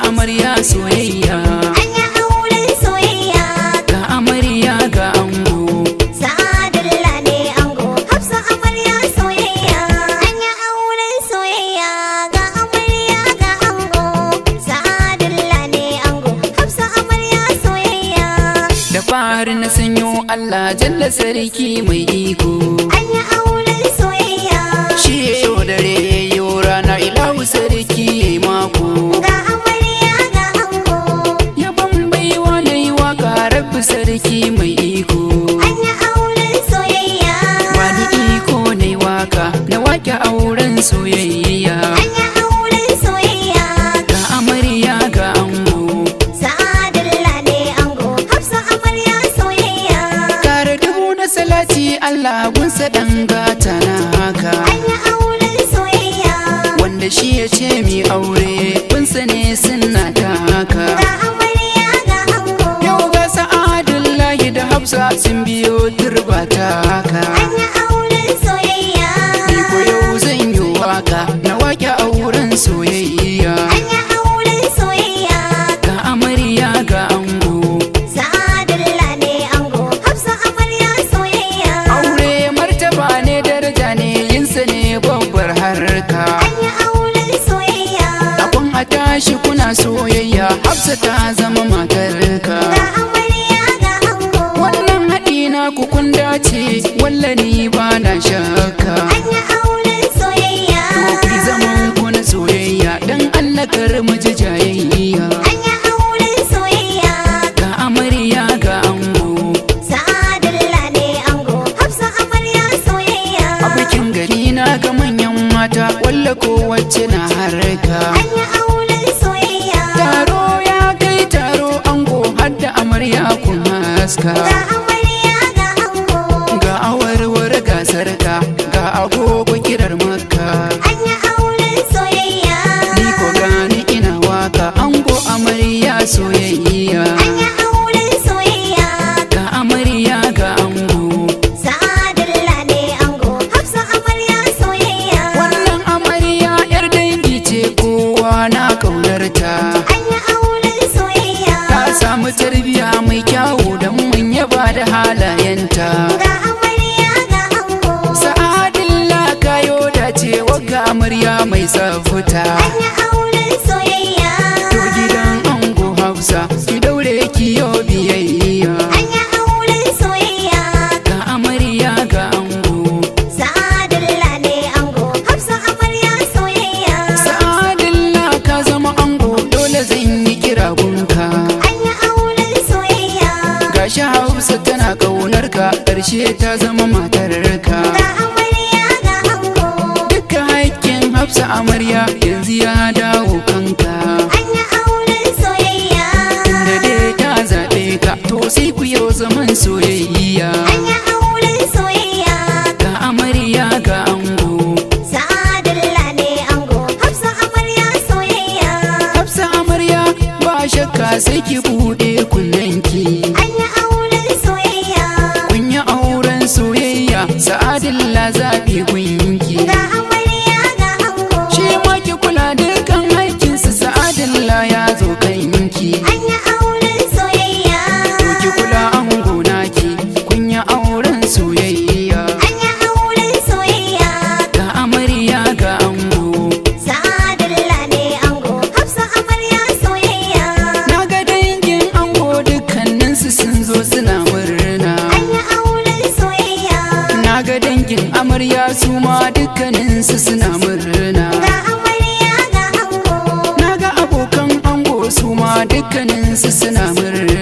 amarya soyayya. An yi auren soyayya. Ga amarya ga ango. Sa'adullah ne ango. Hafsa amarya soyayya. An yi auren soyayya. Ga amarya ga ango. Sa'adullah ne ango. Hafsa amarya soyayya. Da fari na sanyo Allah jalla sarki mai iko. An yi auren soyayya. Shi yayo dare yayo rana ilahu sarki yayi mako. Ga amarya ga ango. Yaban baiwa na yi waka rabbi sarki mai iko. An yi auren soyayya. Wani iko na yi waka na wake auren soyayya. An yi auren soyayya. Ga amarya ga ango. Sa'adullah ne ango. Hafsa amarya soyayya. Kare dubu na salati Allah gunsa dan gata na haka. An yi auren soyayya. Wanda shi ya ce mi aure kunsa ne sunna ta haka. Ga amarya ga ango. Yau ga Sa'adullahi da Hafsa sun biyo turba ta haka. An yi auren soyayya. Ni ko yau zan yi waka na wake auren soyayya. An yi auren soyayya. Ga amarya ga ango. Sa'adullah ne ango. Hafsa amarya soyayya. Aure martaba ne daraja ne yinsa ne babbar harka. An yi auren soyayya. Akun a tashi kuna soyayya Hafsa ta zama matarka. Ga amarya ga ango. Wannan haɗi na kun dace wallani ba na shakka. An yi auren soyayya. To ku zaman ku na soyayya dan Allah kar mu ji jayayya. An yi auren soyayya. Ga amarya ga ango. Sa'adullah ne ango. Hafsa amarya soyayya. A bikin gari na ga manyan mata walla ko wacce na harka. An yi auren soyayya. Taro ya kai taro ango hadda amarya kun haska. Ga amarya ga ango. Ga awarwar ga sarka ga agogo kirar makka. An yi auren soyayya. Ni ko gani ina waka ango amarya soyayya. An yi auren soyayya. Ga amarya ga ango. Sa'adullah ne ango. Hafsa amarya soyayya. Wannan amarya yar dangi ce kowa na kaunarta. An yi auren soyayya. Ta samu tarbiya mai kyawu don mun yaba da halayenta. Ga amarya ga ango. Sa'adullah kayo dace wagga amarya mai tsafta. An yi auren soyayya. To gidan ango Hafsa ki daure ki yo biyayya. An yi auren soyayya. Ga amarya ga ango. Sa'adullah ne ango. Hafsa amarya soyayya. Sa'adullah ka zama ango dole zan yi kira gunka. An yi auren soyayya. Gashi Hafsa tana ƙaunarka ƙarshe ta zama matarka. Ga amarya ga ango. Dukkan haƙƙin Hafsa amarya yanzu ya dawo kanka. An yi auren soyayya. Tunda dai ta zaɓe ka to sai ku yau zaman soyayya. An yi auren soyayya. Ga amarya ga ango. Sa'adullah ne ango. Hafsa amarya soyayya. Hafsa amarya ba shakka sai ki buɗe kunnenki. An yi auren soyayya. Kun yi auren soyayya Sa'adullah zaɓi gunki. Ga amarya ga ango. Shi ma ki kula dukkan haƙƙinsa Sa'adullah ya zo kanki. An yi auren soyayya. To ki kula ango naki kun yi auren soyayya. An yi auren soyayya. Ga amarya ga ango. Sa'adullah ne ango. Hafsa amarya soyayya. Na ga dangin ango dukkaninsu sun zo suna murna. An yi auren soyayya. Na ga dangin amarya su ma dukkaninsu suna murna. Ga amarya ga ango. Na ga abokan ango su ma dukkaninsu suna murna.